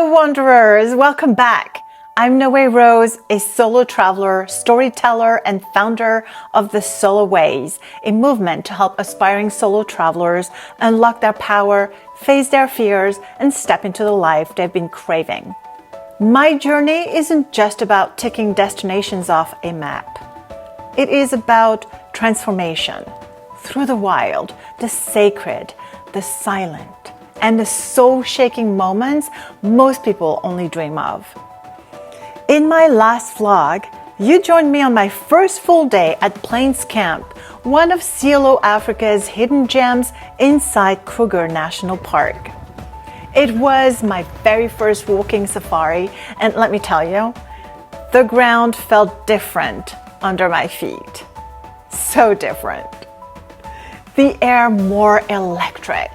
Hello, wanderers! Welcome back. I'm Noe Rose, a solo traveler, storyteller, and founder of the Solo Ways, a movement to help aspiring solo travelers unlock their power, face their fears, and step into the life they've been craving. My journey isn't just about ticking destinations off a map. It is about transformation through the wild, the sacred, the silent, and the soul-shaking moments most people only dream of. In my last vlog, you joined me on my first full day at Plains Camp, one of Cielo Africa's hidden gems inside Kruger National Park. It was my very first walking safari, and let me tell you, the ground felt different under my feet. So different. The air more electric.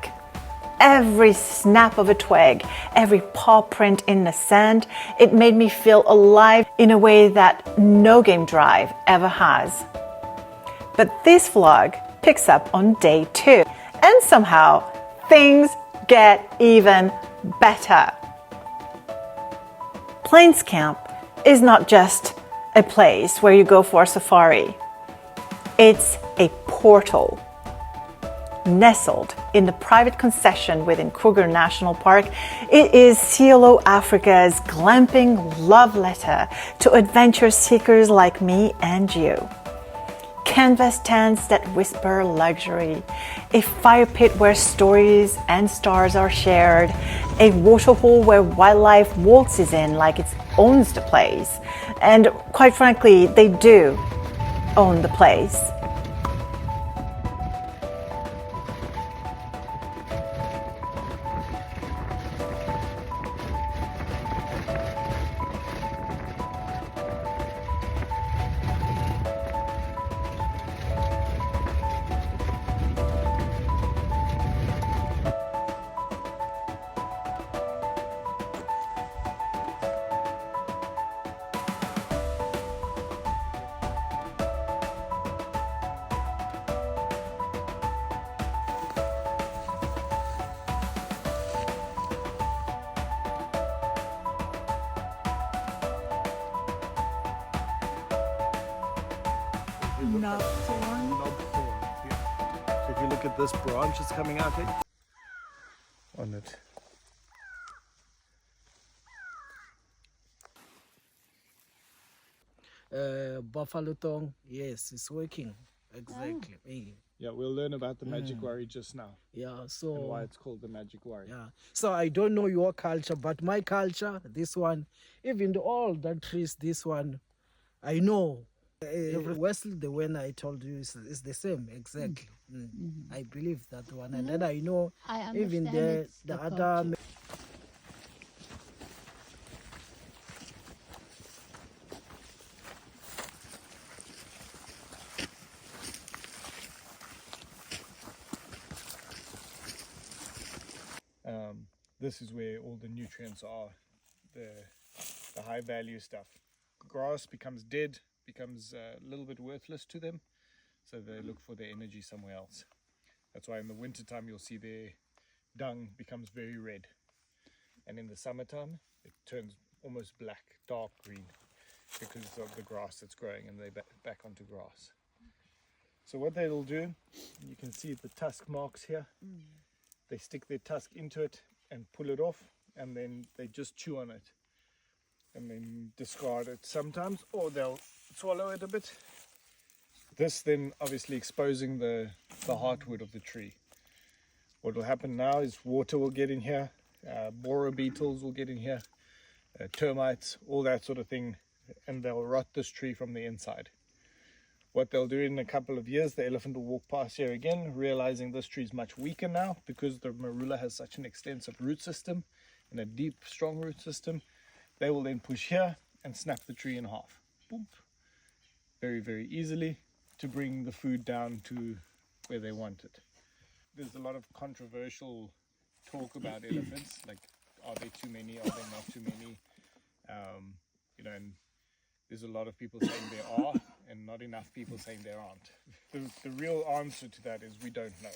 Every snap of a twig, every paw print in the sand, it made me feel alive in a way that no game drive ever has. But this vlog picks up on day 2, and somehow things get even better. Plains Camp is not just a place where you go for a safari. It's a portal. Nestled in the private concession within Kruger National Park, it is Cielo Africa's glamping love letter to adventure seekers like me and you. Canvas tents that whisper luxury, a fire pit where stories and stars are shared, a waterhole where wildlife waltzes in like it owns the place. And quite frankly, they do own the place. Knob thorn, yeah. So if you look at this branch is coming out here on it. Buffalo tongue, yes, it's working exactly. Yeah, we'll learn about the magic worry just now. Yeah, so and why it's called the magic worry. Yeah, so I don't know your culture, but my culture, this one, even all the trees, this one, I know. Wesley, the one I told you is the same exactly. I believe that one, and then I know even the other. This is where all the nutrients are, the high value stuff. Grass becomes dead, becomes a little bit worthless to them, so they look for their energy somewhere else. That's why in the wintertime you'll see their dung becomes very red, and in the summertime it turns almost black, dark green, because of the grass that's growing, and they're back onto grass. So what they'll do, you can see the tusk marks here. They stick their tusk into it and pull it off, and then they just chew on it and then discard it sometimes, or they'll swallow it a bit. This then obviously exposing the heartwood of the tree. What will happen now is water will get in here, borer beetles will get in here, termites, all that sort of thing, and they'll rot this tree from the inside. What they'll do in a couple of years, the elephant will walk past here again, realizing this tree is much weaker now because the marula has such an extensive root system and a deep, strong root system. They will then push here and snap the tree in half. Boom. Very, very easily to bring the food down to where they want it. There's a lot of controversial talk about elephants, like are there too many, are there not too many? And there's a lot of people saying there are, and not enough people saying there aren't. The real answer to that is we don't know.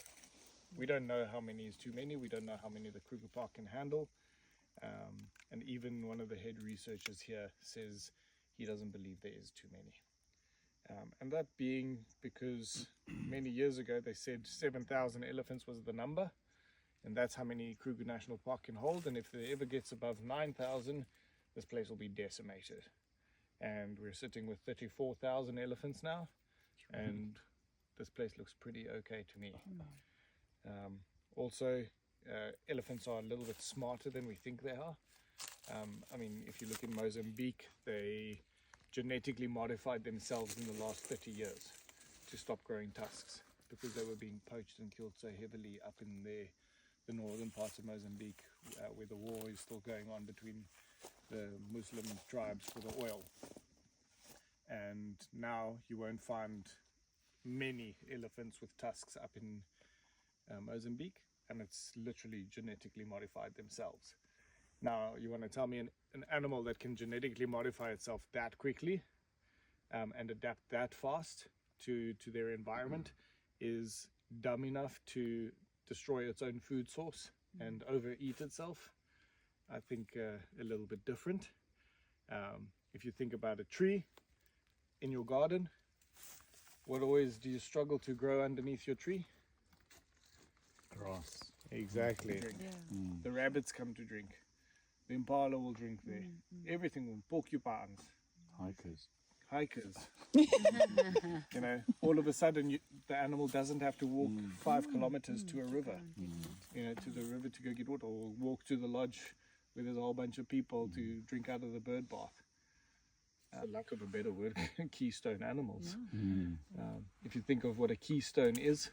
We don't know how many is too many. We don't know how many the Kruger Park can handle. And even one of the head researchers here says he doesn't believe there is too many. And that being because many years ago they said 7,000 elephants was the number, and that's how many Kruger National Park can hold, and if it ever gets above 9,000, this place will be decimated. And we're sitting with 34,000 elephants now, and this place looks pretty okay to me. Also, elephants are a little bit smarter than we think they are. I mean, if you look in Mozambique, they genetically modified themselves in the last 30 years to stop growing tusks because they were being poached and killed so heavily up in the northern parts of Mozambique, where the war is still going on between the Muslim tribes for the oil. And now you won't find many elephants with tusks up in Mozambique, and it's literally genetically modified themselves. Now you want to tell me an animal that can genetically modify itself that quickly and adapt that fast to their environment is dumb enough to destroy its own food source and overeat itself? I think a little bit different. If you think about a tree in your garden, what always do you struggle to grow underneath your tree? Grass. Exactly. The rabbits come to drink. The impala will drink there. Everything will. Porcupines. Hikers. You know, all of a sudden the animal doesn't have to walk 5 kilometers to a river, you know, to the river to go get water, or walk to the lodge where there's a whole bunch of people to drink out of the bird bath. Lack of a better word, keystone animals. If you think of what a keystone is,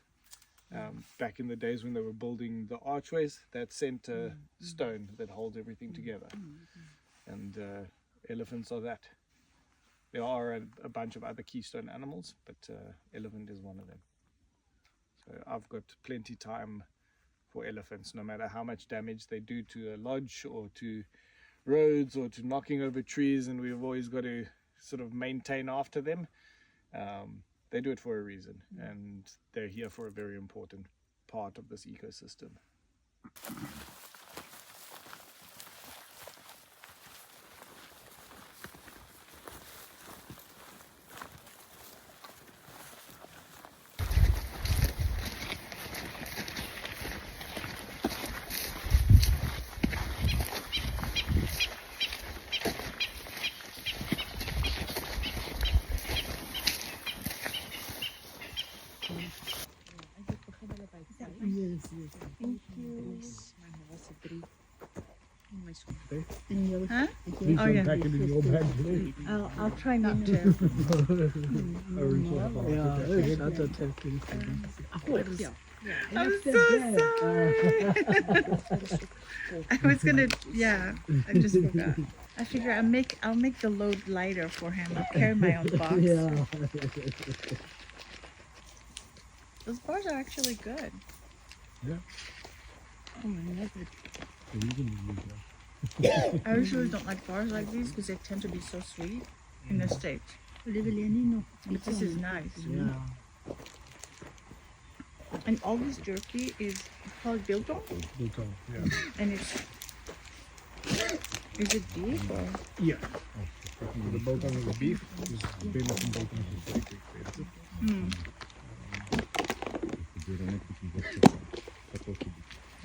back in the days when they were building the archways, that center stone that holds everything together. And elephants are that. There are a bunch of other keystone animals, but elephant is one of them. So I've got plenty time for elephants, no matter how much damage they do to a lodge or to roads or to knocking over trees, and we've always got to sort of maintain after them. They do it for a reason, and they're here for a very important part of this ecosystem. Huh? Please don't pack it in your bag today. I'll try not to. I'm so sorry. I was gonna, I just forgot. I figure I'll make the load lighter for him. I'll carry my own box. Those bars are actually good. Yeah. Oh my God. I usually don't like bars like these because they tend to be so sweet in the States. But this is nice. And all this jerky is called biltong? Biltong, yeah. And is it beef or? Yeah. The biltong is the beef. The venison biltong is very expensive.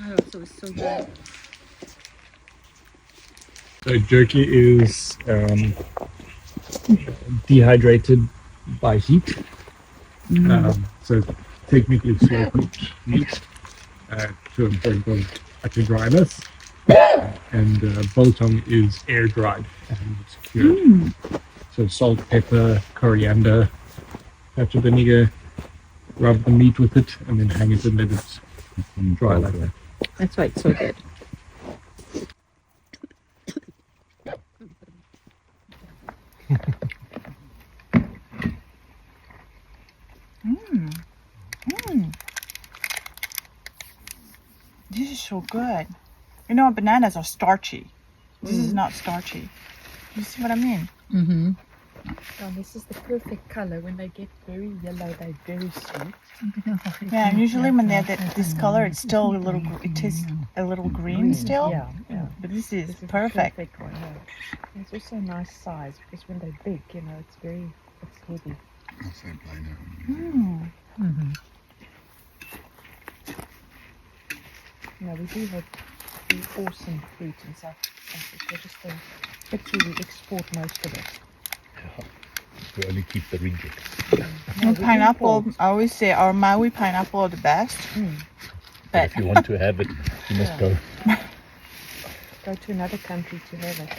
Oh, so it's so good. So jerky is dehydrated by heat. So technically slow cooked meat to a point of utter dryness. And biltong is air dried and it's cured. So salt, pepper, coriander, touch of vinegar, rub the meat with it, and then hang it and let it dry like that. That's why it's so good. This is so good. You know, bananas are starchy. This is not starchy. You see what I mean? And this is the perfect color. When they get very yellow, they're very sweet. Yeah, and usually when they're this color, it's still a little, it is a little green still. Yeah, yeah. But this is This is perfect. the perfect one. Yeah. And it's also a nice size because when they're big, you know, it's heavy. No, we do have awesome fruit in South Africa. Just actually we export most of it. We only keep the rejects. And pineapple, I always say our Maui pineapple are the best. But if you want to have it, you must go. Go to another country to have it.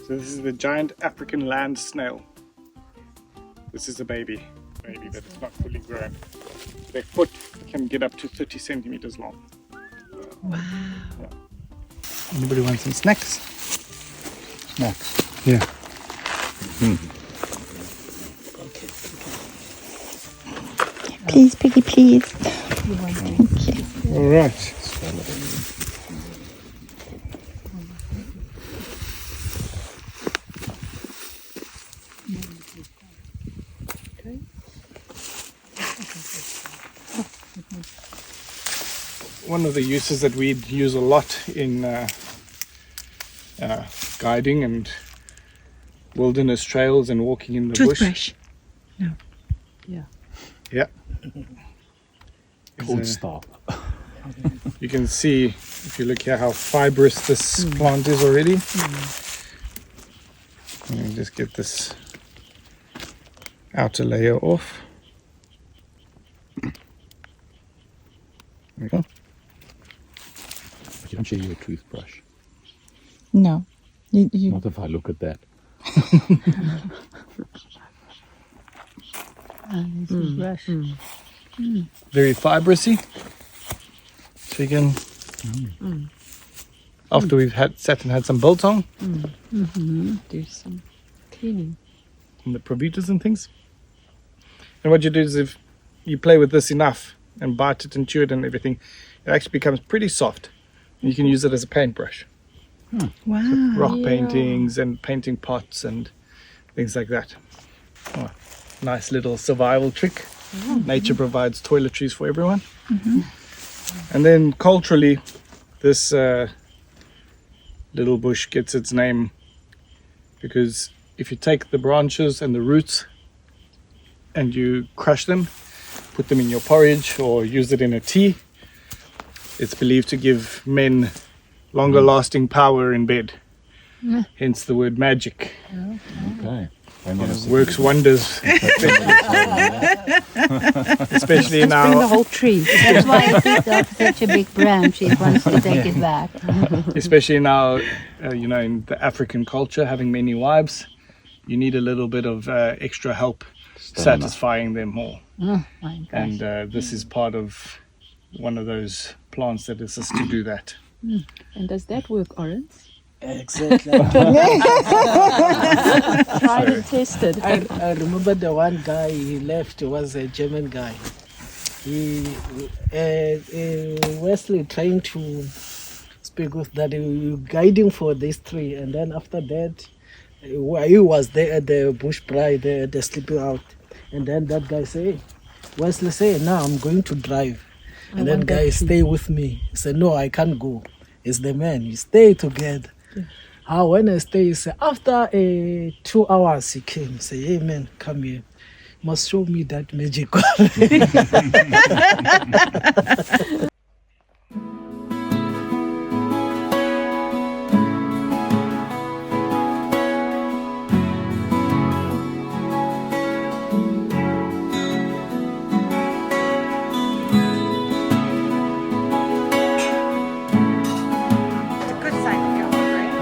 So this is the giant African land snail. This is a baby, but it's not fully grown. Their foot can get up to 30 centimeters long. Wow. Yeah. Anybody want some snacks? Snacks. Yeah. Please, Piggy, please. Thank you. All right. One of the uses that we use a lot in guiding and wilderness trails and walking in the Toothbrush. bush. Yeah. Yeah. Cold star. You can see, if you look here, how fibrous this plant is already. Let me just get this outer layer off. There we go. You don't share your toothbrush. No. You Not if I look at that. Very fibrous-y. So you can, after we've sat and had some biltong Do some cleaning. and the provitas and things. And what you do is, if you play with this enough and bite it and chew it and everything, it actually becomes pretty soft. You can use it as a paintbrush. wow. Rock paintings and painting pots and things like that. Oh, nice little survival trick. Nature provides toiletries for everyone. And then culturally, this little bush gets its name because if you take the branches and the roots and you crush them, put them in your porridge or use it in a tea, it's believed to give men longer lasting power in bed. Hence the word magic. Okay. It works wonders, especially in Bring the our whole tree. That's why it picked up such a big branch. He wants to take it back. especially now, in the African culture, having many wives, you need a little bit of extra help satisfying them all. Oh my gosh. And this is part of one of those plants that assists to do that. And does that work, Orange? Exactly. Tried and tested. I remember the one guy he left was a German guy. He Wesley trying to speak with that guiding for these three, and then after that he was there at the bush bride, the sleeping out, and then that guy say, Wesley say, "Now I'm going to drive," and then guy stay with me. He said, "No, I can't go. It's the man. You stay together." How when I stay, he said, after 2 hours he came. Say, "Hey man, come here. You must show me that magic." It's a good sign to go, right?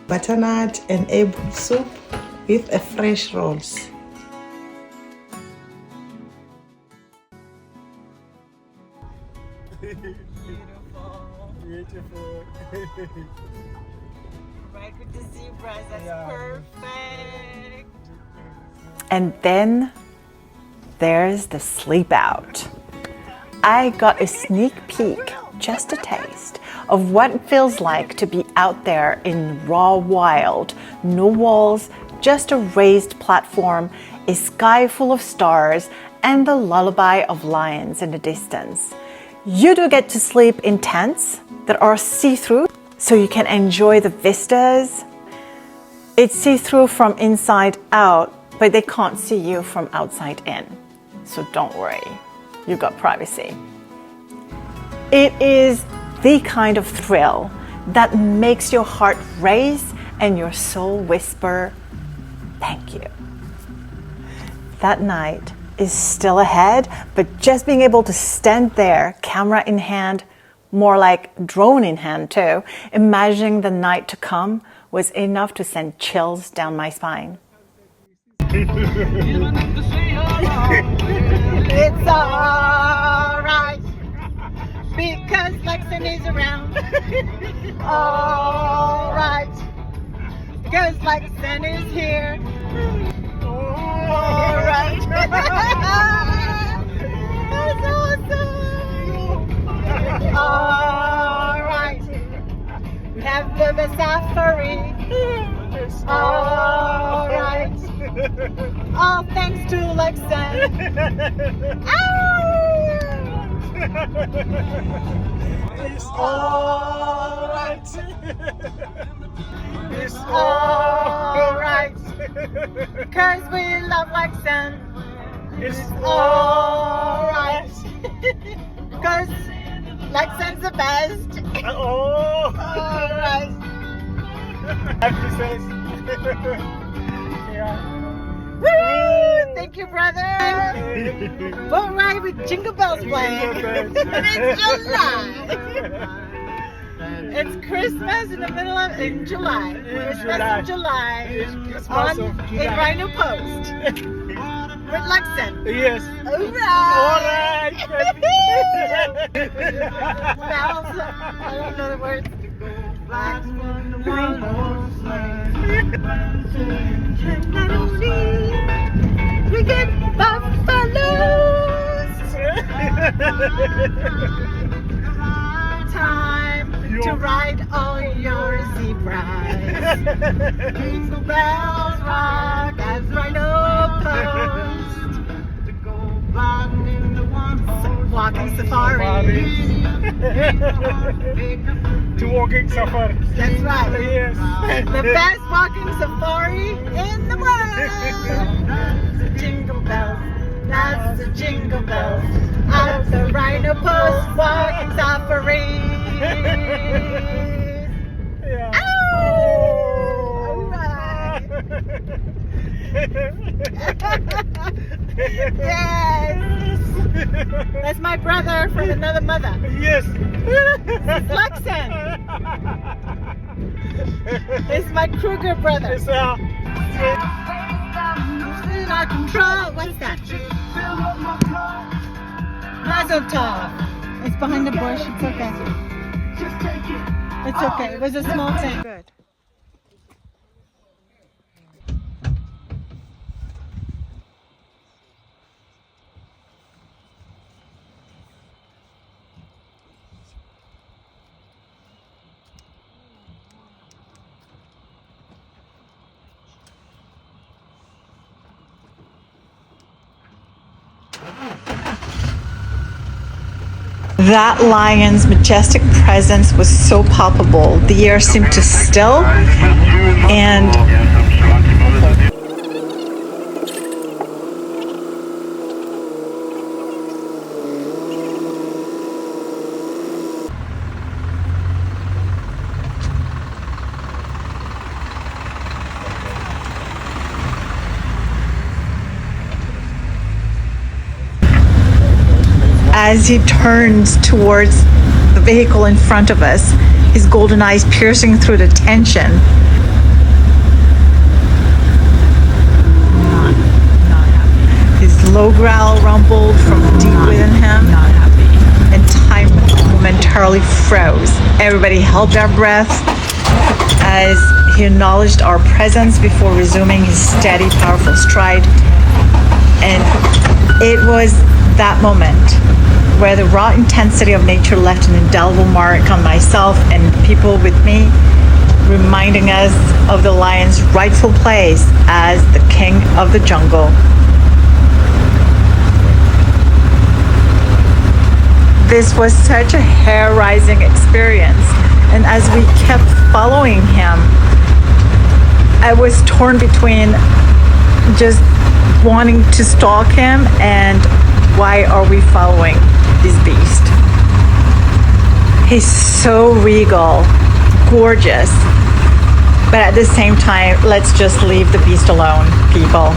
Butternut and egg soup with a fresh rolls. Beautiful. Right with the zebras, that's perfect. And then there's the sleep out. I got a sneak peek, just a taste, of what it feels like to be out there in raw wild. No walls, just a raised platform, a sky full of stars, and the lullaby of lions in the distance. You do get to sleep in tents that are see-through, so you can enjoy the vistas. It's see-through from inside out, but they can't see you from outside in. So don't worry, you got privacy. It is the kind of thrill that makes your heart race and your soul whisper, thank you. That night is still ahead, but just being able to stand there, camera in hand, more like drone in hand too, imagining the night to come was enough to send chills down my spine. It's alright, because Lexan is around. Alright, because Lexan is here. Alright. have the best safari. It's Alright. All thanks to Lexan. It's alright. It's Alright. Cause we love Lexan. It's Alright. Cause Lexan's the best. Alright. Happy face. Yeah. Woo! Thank you, brother. Boat ride with jingle bells playing. And it's July. It's Christmas in the middle of July. Christmas in July. Christmas of In July. Rhino Post. With Lexan. Yes. Alright. Alright. Bells. I don't know the words. We get buffaloes. Time to ride all your zebras. Jingle bells rock as Rhino Post. Walking safari. To walking safari. That's right. Yes. The best walking safari in the world. The jingle bells. That's the jingle bells. At the Rhino Post walking safari. Yeah. Alright. Yes. That's my brother from another mother. Yes. Lexan. It's my Kruger brother. It's Not control. What's that? Mazel tov. It's behind the bush. It's okay. It's okay. It was a small thing. Good. That lion's majestic presence was so palpable. The air seemed to still, and as he turns towards the vehicle in front of us, his golden eyes piercing through the tension. Not happy. His low growl rumbled from deep within him. Not happy. And time momentarily froze. Everybody held their breath as he acknowledged our presence before resuming his steady, powerful stride. And it was that moment where the raw intensity of nature left an indelible mark on myself and people with me, reminding us of the lion's rightful place as the king of the jungle. This was such a hair-raising experience, and as we kept following him, I was torn between just wanting to stalk him and why are we following this beast? He's so regal, gorgeous, but at the same time, let's just leave the beast alone, people.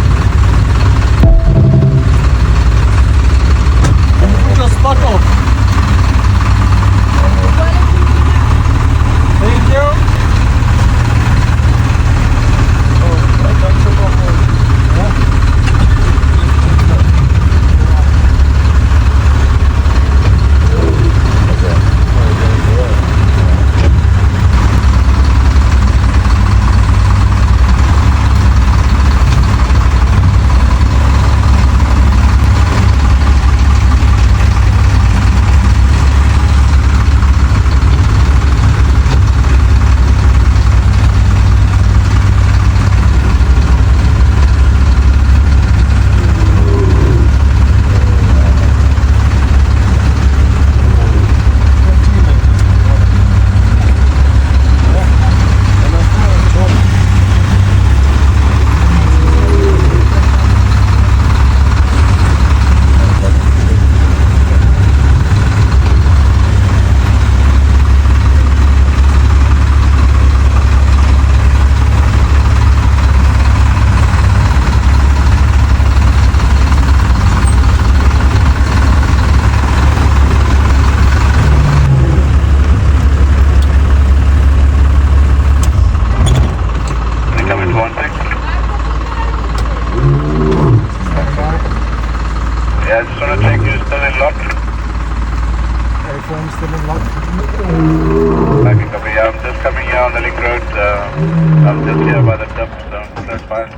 Thank you. Copy. I'm just coming here on the link road. I'm just here by the tip, so that's fine.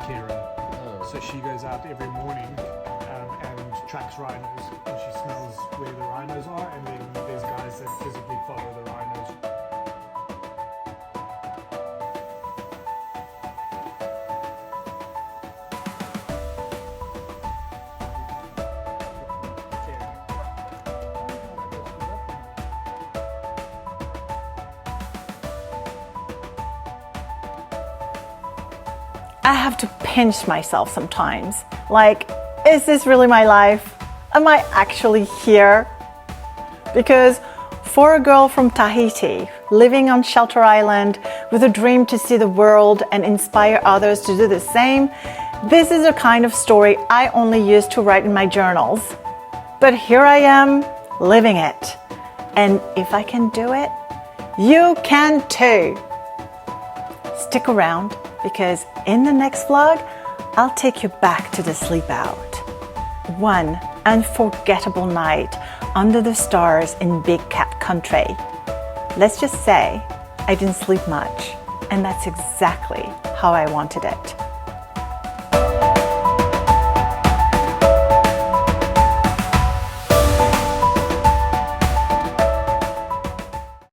Kira. So she goes out every morning and tracks rhinos, and she smells where the rhinos are, and then there's guys that physically follow the rhinos. I have to pinch myself sometimes. Like, is this really my life? Am I actually here? Because for a girl from Tahiti, living on Shelter Island with a dream to see the world and inspire others to do the same, this is a kind of story I only used to write in my journals. But here I am, living it. And if I can do it, you can too. Stick around, because in the next vlog, I'll take you back to the sleep out. One unforgettable night under the stars in Big Cat Country. Let's just say I didn't sleep much, and that's exactly how I wanted it.